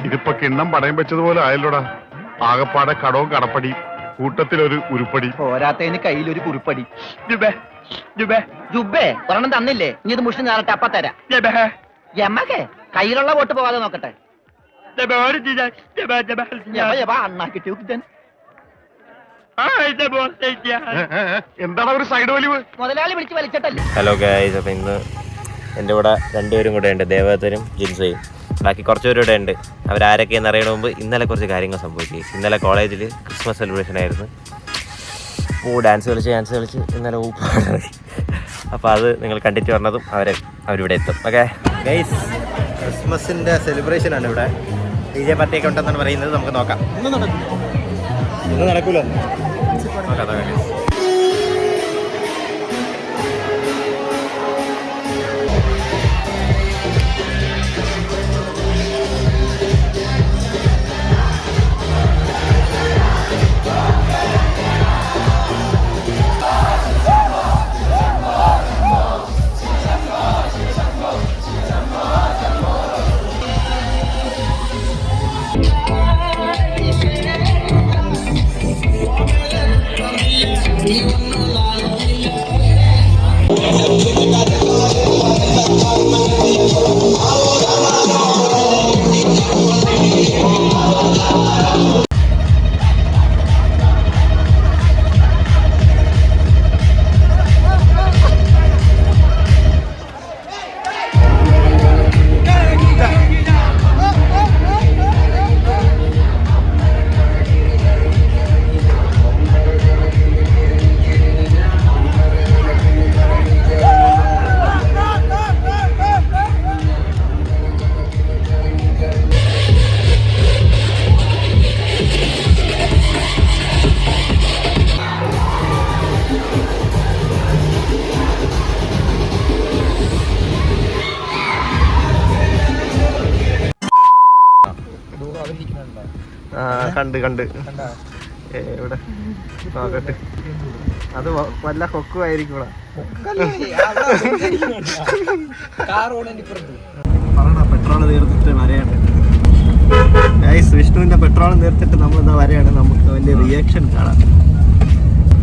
ഇതിപ്പോ കിണ്ണം പടയം വെച്ചതുപോലെ ആയല്ലോടാ. ആകപ്പാടെ കടവും കടപ്പടി, കൂട്ടത്തിലൊരു ഉരുപ്പടി. പോരാത്തതിന് കയ്യിലൊരു കുറിപ്പടി. ജുബേ ഒരെണ്ണം തന്നില്ലേ, ഇനി ഇത് മുഷിന് ഞാറട്ടെ, അപ്പ തരാം. എമ്മക്കെ കയ്യിലുള്ള വോട്ട് പോകാതെ നോക്കട്ടെ. എന്താണ് ഒരു സൈഡ് വലിവ്? മുതലാളി വിളിച്ച് വലിച്ചിട്ടല്ലേ. ഹലോ ഗൈസ്, അപ്പം ഇന്ന് എൻ്റെ കൂടെ രണ്ടുപേരും കൂടെ ഉണ്ട്, ദേവദത്തനും ജിൻസയും. ബാക്കി കുറച്ച് പേരും ഇവിടെ ഉണ്ട്. അവരാരൊക്കെയെന്ന് അറിയണ മുമ്പ് ഇന്നലെ കുറച്ച് കാര്യങ്ങൾ സംഭവിച്ചു. ഇന്നലെ കോളേജിൽ ക്രിസ്മസ് സെലിബ്രേഷൻ ആയിരുന്നു. ഡാൻസ് കളിച്ച് ഇന്നലെ ഊപ്പാടി. അപ്പോൾ അത് നിങ്ങൾ കണ്ടിട്ട് പറഞ്ഞതും അവരിവിടെ എത്തും. ഓക്കെ ഗൈസ്, ക്രിസ്മസിൻ്റെ സെലിബ്രേഷനാണ് ഇവിടെ. DJ പാർട്ടിയൊക്കെ ഉണ്ടെന്നാണ് പറയുന്നത്. നമുക്ക് നോക്കാം. ഇന്ന് നടക്കൂലോ, നോക്കാം. കണ്ട് എവിടെ നോക്കട്ടെ, അത് വല്ല കൊക്കുമായിരിക്കും. പെട്രോൾ തീർത്തിട്ട് വരെയാണ് വിഷ്ണുവിന്റെ പെട്രോൾ തീർത്തിട്ട് നമ്മൾ എന്താ വരെയാണ്. നമുക്ക് വലിയ റിയാക്ഷൻ കാണാം.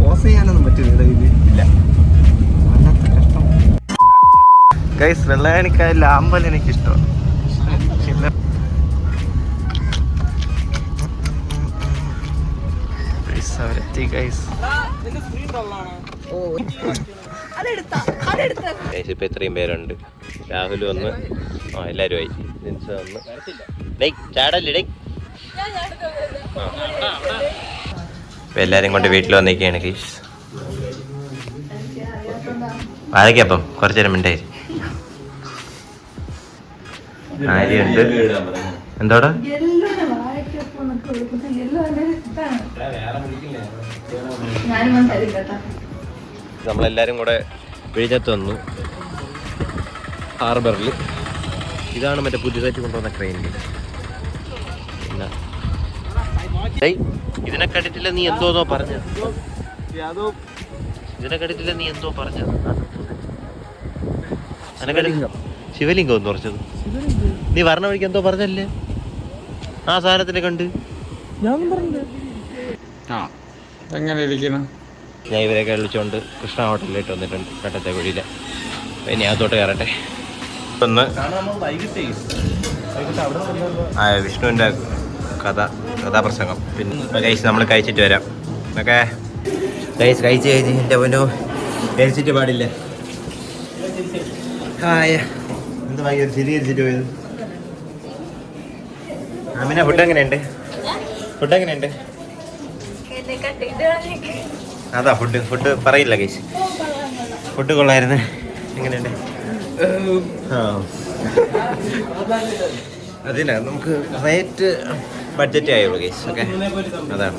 പോസ് ചെയ്യാനൊന്നും പറ്റില്ല ഇല്ല. വല്ലാത്ത കഷ്ടം ഗൈസ്. വെള്ളായണിക്കായലിലെ അമ്പലം എനിക്കിഷ്ടമാണ്. ഇപ്പൊ ഇത്രയും പേരുണ്ട്. രാഹുൽ വന്ന്, എല്ലാരും ആയി. ജിൻസ വന്ന്. ചാടല്ലേ. എല്ലാരും കൊണ്ട് വീട്ടിൽ വന്നിരിക്കുകയാണ് ഗൈസ്. വാഴക്കപ്പം കുറച്ചു നേരം മിണ്ടായി. ആര്യയുണ്ട്. എന്തോടാ നമ്മളെല്ലാരും കൂടെ വിഴിഞ്ഞത്ത് വന്നു, ഹാർബറിൽ. ഇതാണ് മറ്റേ പുതിയതായിട്ട് കൊണ്ടുവന്ന ട്രെയിനിൽ. പിന്നെ ഇതിനെ കണ്ടിട്ടില്ല നീ എന്തോന്നോ പറഞ്ഞത്. ഇതിനെ കണ്ടിട്ടില്ല നീ എന്തോ പറഞ്ഞത്. ശിവലിംഗം എന്ന് പറഞ്ഞത്. നീ വരണ വഴിക്ക് എന്തോ പറഞ്ഞല്ലേ ആ സാധനത്തിനെ കണ്ട്. ഞാൻ ഇവരെയൊക്കെ വിളിച്ചുകൊണ്ട് കൃഷ്ണ ഹോട്ടലിലേക്ക് വന്നിട്ടുണ്ട്, കട്ടത്തെ കുഴിയില്. ഇനി അതോട്ട് കയറട്ടെ. ഒന്ന് വിഷ്ണുവിൻ്റെ കഥാപ്രസംഗം. പിന്നെ കഴിച്ച് നമ്മൾ കഴിച്ചിട്ട് വരാം. ഓക്കെ കഴിച്ച് എൻ്റെ പൊന്നോ, കഴിച്ചിട്ട് പാടില്ല. എന്ത് ഭയങ്കര സ്ഥിരീകരിച്ചിട്ട് പോയത്. അമിന, ഫുഡ് എങ്ങനെയുണ്ട്? അതാ ഫുഡ് പറയില്ല കേസ്. ഫുഡ് കൊള്ളായിരുന്നു. എങ്ങനെയുണ്ട്? അതിനാ നമുക്ക് റേറ്റ് ബഡ്ജറ്റ് ആയുള്ളൂ കേസ്. ഓക്കെ, അതാണ്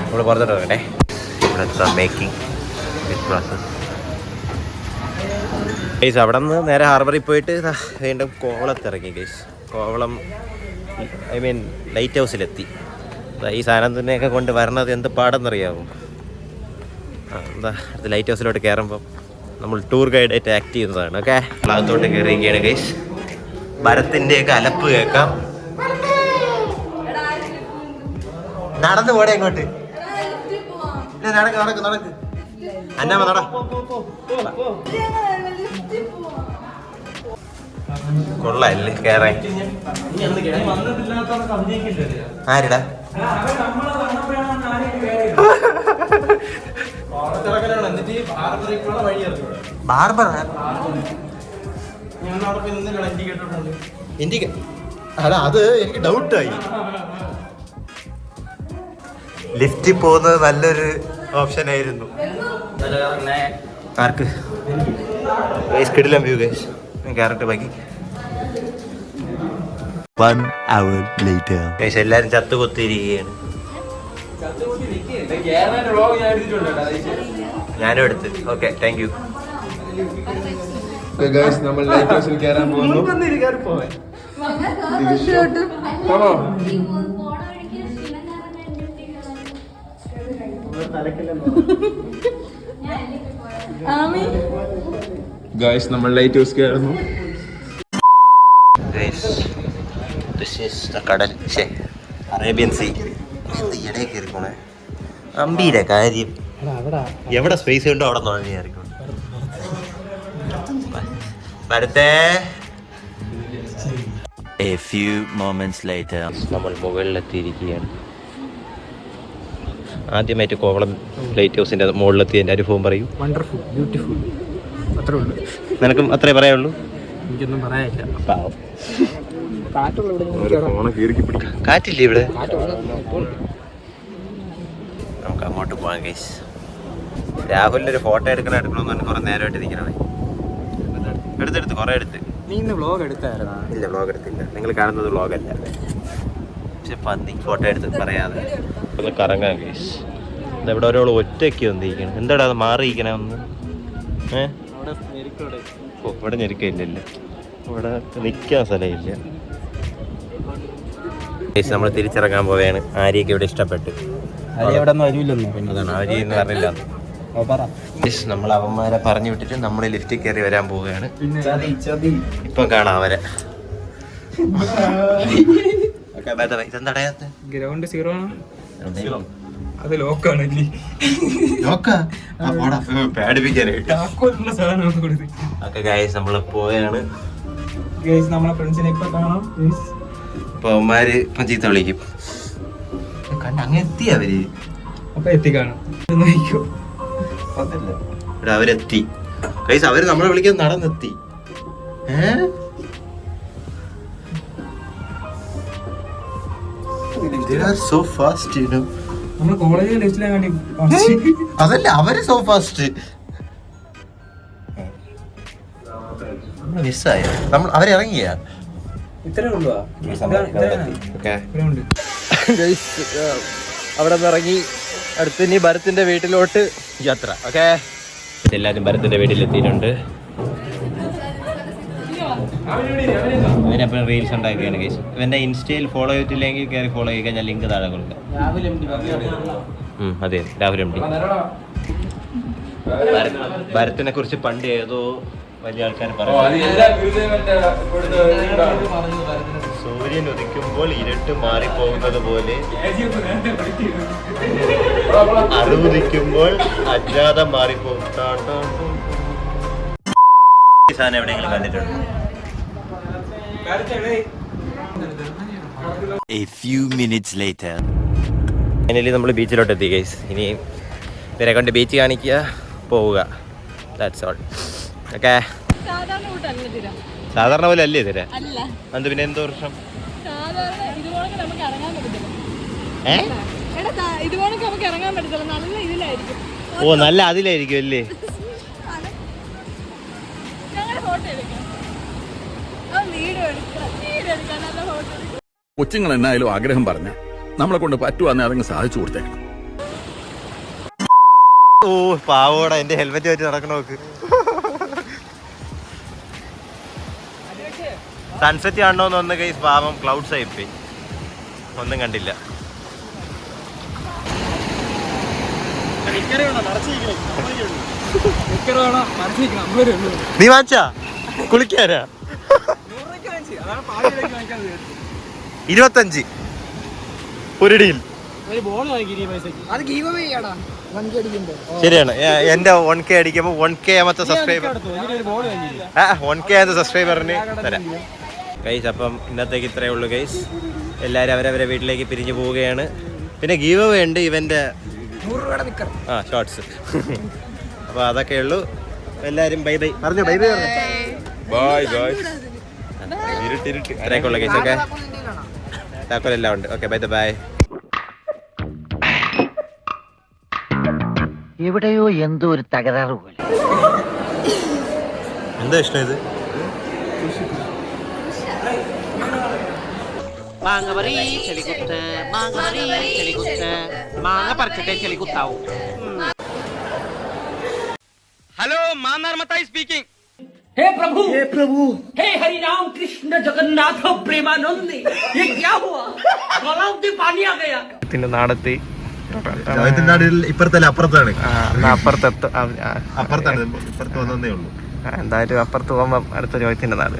നമ്മൾ പുറത്തോട്ട് നോക്കട്ടെ. ഇവിടുത്തെ മേക്കിംഗ് പ്രോസസ് കേസ്. അവിടെ നിന്ന് നേരെ ഹാർബറിൽ പോയിട്ട് വീണ്ടും കോവളത്തിറങ്ങി കേസ്. കോവളം ലൈറ്റ് ഹൗസിലെത്തി. ഈ സാധനത്തിനെയൊക്കെ കൊണ്ട് വരണത് എന്ത് പാടെന്നറിയാമോ? എന്താ അടുത്ത ലൈറ്റ് ഹൗസിലോട്ട് കയറുമ്പം നമ്മൾ ടൂർ ഗൈഡായിട്ട് ആക്ട് ചെയ്യുന്നതാണ്. ഓക്കെ, അകത്തോട്ട് കയറിയിരിക്കുകയാണ് ഗൈസ്. ഭരത്തിൻ്റെയൊക്കെ അലപ്പ് കേൾക്കാം. നടന്നു പോടെ ഇങ്ങോട്ട്. നടക്ക് നടക്ക് നടക്ക്. അന്നാമ നട. കൊള്ളല്ലേ കേറാൻ. ആരിടാ ബാർബർ അല്ല അത് എനിക്ക് ഡൗട്ടായി. ലിഫ്റ്റിൽ പോകുന്നത് നല്ലൊരു ഓപ്ഷൻ ആയിരുന്നു. ആർക്ക് കിടിലം വ്യൂ ഗൈസ്. ക്യാരറ്റ് ബാക്കി 1 hour later. ഗൈസ് എല്ലാരും ചത്തുകൊത്തിരിക്കുകയാണ്. ഞാനും എടുത്ത്. Okay thank you. നമ്മൾ ലൈറ്റ് ഹൗസിൽ കയറാൻ പോകുന്നു. ഗൈസ് നമ്മൾ ലൈറ്റ് ഹൗസ് കയറുന്നു. കടൽ അറേബ്യൻ സീ. ഇടയിൽ കയറി പോണേ അമ്പീരെ കാര്യം. എവിടെ സ്പേസ് ഉണ്ടോ അവിടെ നോക്കി കയറിക്കോട്ടെ. A few moments later. നമ്മൾ മുകളിലെത്തിയിരിക്കുകയാണ്. ആദ്യമായിട്ട് കോവളം ലൈറ്റ് ഹൗസിന്റെ മുകളിലെത്തി എൻ്റെ അനുഭവം പറയൂ. വണ്ടർഫുൾ, ബ്യൂട്ടിഫുൾ, അത്രേ ഉള്ളൂ. നിനക്കും അത്രേ പറയാനുള്ളൂ? എനിക്കൊന്നും പറയാനില്ല. കാറ്റില്ലേ ഇവിടെ? നമുക്ക് അങ്ങോട്ട് പോകാം ഗൈസ്. രാഹുലിൻ്റെ ഒരു ഫോട്ടോ എടുക്കണമെന്ന് പറഞ്ഞ് കുറെ നേരമായിട്ട് നിൽക്കണേ. എടുത്തെടുത്ത് കുറെ എടുത്ത്. നീ ഇന്ന് വ്ലോഗ് എടുത്തായിരുന്നാ? ഇല്ല വ്ലോഗ് എടുത്തില്ല. നിങ്ങൾ കാണുന്നത് വ്ലോഗല്ല. പക്ഷെ പന്നി ഫോട്ടോ എടുത്ത് പറയാതെ ഒന്ന് കറങ്ങാം ഗൈസ്. ഇവിടെ ഒരാൾ ഒറ്റയ്ക്ക് വന്നിരിക്കണം. എന്താടാ അത് മാറിയിരിക്കണേ ഒന്ന്? ഓ ഇവിടെ ഞെരുക്കയില്ലല്ലോ. ഇവിടെ നിൽക്കാൻ സ്ഥലമില്ല. ഗൈസ് നമ്മൾ തിരിച്ചിറങ്ങാൻ പോവുകയാണ്. ആര്യയ്ക്ക് ഇവിടെ ഇഷ്ടപ്പെട്ടു. അവിടെ വരൂല്ലെന്നോ? അതാണ് ആര്യ എന്ന് പറഞ്ഞില്ല. നമ്മൾ അവന്മാരെ പറഞ്ഞു വിട്ടിട്ട് നമ്മൾ ലിഫ്റ്റിൽ കയറി വരാൻ പോവുകയാണ്. ഇപ്പൊ കാണാം അവരെ. ഗ്രൗണ്ട് 0 ആണ്. അത് ലോക്കാണല്ലേ? പേടിപ്പിക്കാനായിട്ട് ഒക്കെ ഗൈസ് നമ്മള് പോയാണ്. നമ്മളെ ഫ്രണ്ട്സിനെ ഇപ്പൊ കാണാം. ഇപ്പൊ അവന്മാര് ഇപ്പം ചീത്ത വിളിക്കും. കണ്ട അങ്ങ് എത്തി അവര്. അപ്പൊ എത്തിക്കാണും. ഇവിടെ അവരെത്തി ഗൈസ്. അവര് നമ്മളെ വിളിക്കാൻ നടന്നെത്തി. So fast, you know. നമ്മള് കോളേജിൽ ലിസ്റ്റിലെ വേണ്ടി അതല്ല അവര് സോ ഫാസ്റ്റ്. മിസ്സായ നമ്മൾ അവരിറങ്ങിയ ഇത്രേ ഉള്ളൂ. അവിടെ നിന്ന് ഇറങ്ങി അടുത്ത് ഇനി ഭരത്തിന്റെ വീട്ടിലോട്ട് യാത്ര. ഓക്കെ എല്ലാരും ഭരത്തിന്റെ വീട്ടിലെത്തിയിട്ടുണ്ട്. ഇവനപ്പം റീൽസ് ഉണ്ടാക്കുകയാണ് ഗൈസ്. ഇവന്റെ ഇൻസ്റ്റയിൽ ഫോളോ ചെയ്തിട്ടില്ലെങ്കിൽ കയറി ഫോളോ ചെയ്യിക്കാൻ ഞാൻ ലിങ്ക് താഴെ കൊടുക്കാം. അതെ രാഹുൽ എം ഡി. ഭരത്തിനെ കുറിച്ച് പണ്ട് ഏതോ വലിയ ആൾക്കാർ പറഞ്ഞു, സൂര്യൻ ഉദിക്കുമ്പോൾ ഇരുട്ട് മാറിപ്പോകുന്നത് പോലെ അറിവുദിക്കുമ്പോൾ അജ്ഞാതം മാറിപ്പോകും. സാധനം എവിടെയെങ്കിലും കണ്ടിട്ടുണ്ടോ? A few minutes later. Finally നമ്മൾ ബീച്ചിലോട്ട് എത്തി ഗൈസ്. ഇനി ഇവരെ കൊണ്ട് ബീച്ച് കാണിക്കുക, പോവുക. That's all. ഓക്കെ സാധാരണ പോലെ അല്ലേ ഇതിര? അത് പിന്നെ എന്തോ പ്രശ്നം? ഓ നല്ല അതിലായിരിക്കും അല്ലേ? കൊച്ചുങ്ങൾ എന്നായാലും ആഗ്രഹം പറഞ്ഞ നമ്മളെ കൊണ്ട് പറ്റുവാന്നെ അതങ്ങ് സാധിച്ചു കൊടുത്തേക്കണം. ഓ പാവോടാ, എന്റെ ഹെൽമെറ്റ് വെച്ച് നടക്കണ നോക്ക്. സൺസെറ്റ് കാണണോന്ന് ഒന്ന് ഗൈസ്. പാവം ക്ലൗഡ്സ് ആയിപ്പോയി, ഒന്നും കണ്ടില്ല. നീ വാങ്ങിച്ചാ കുളിക്കാനാ? 25 ഒരു ഡീൽ. ശരിയാണ് എന്റെ 1K അടിക്കുമ്പോൾ 1K ആമത്തെ സബ്സ്ക്രൈബർ 1K ആമത്തെ സബ്സ്ക്രൈബറിന് തരാം ഗൈസ്. അപ്പം ഇന്നത്തേക്ക് ഇത്രയേ ഉള്ളൂ ഗൈസ്. എല്ലാവരും അവരവരെ വീട്ടിലേക്ക് പിരിഞ്ഞു പോവുകയാണ്. പിന്നെ ഗീവ് അവേ ഉണ്ട് ഇവന്റെ ഷോർട്സ്. അപ്പോൾ അതൊക്കെ ഉള്ളൂ. എല്ലാവരും ബൈ ബൈ പറഞ്ഞു. ബൈ ബൈ പറഞ്ഞു. Bye guys. ഇത്രയൊക്കെ ഉള്ളു ഗൈസ്. ഓക്കെ, താക്കോലെല്ലാം ഉണ്ട്. Okay, bye bye. എവിടെയോ എന്തോ ഒരു തകരാറ് പോലെ. എന്താ ഇഷ്ടം ഇത്? മാങ്ങ പറി ചെളികുത്ത്, മാങ്ങ പറി ചെളികുത്ത്, മാങ്ങ പറിച്ചിട്ടേ ചെളികുത്താവൂ. हेलो मानर मताई स्पीकिंग. हे प्रभु हे हरि राम कृष्ण जगन्नाथ प्रेमानंद, ये क्या हुआ? गलाव से पानी आ गया. നാടെത്തി ഇപ്പുറത്തല്ല, അപ്പുറത്താണ്. അപ്പുറത്തെത്തും. അപ്പുറത്താണ്, ഇപ്പുറത്ത് വന്നേ ഉള്ളൂ. എന്തായാലും അപ്പുറത്ത് പോകുമ്പോ അടുത്ത രോഹിത്തിന്റെ നാട്.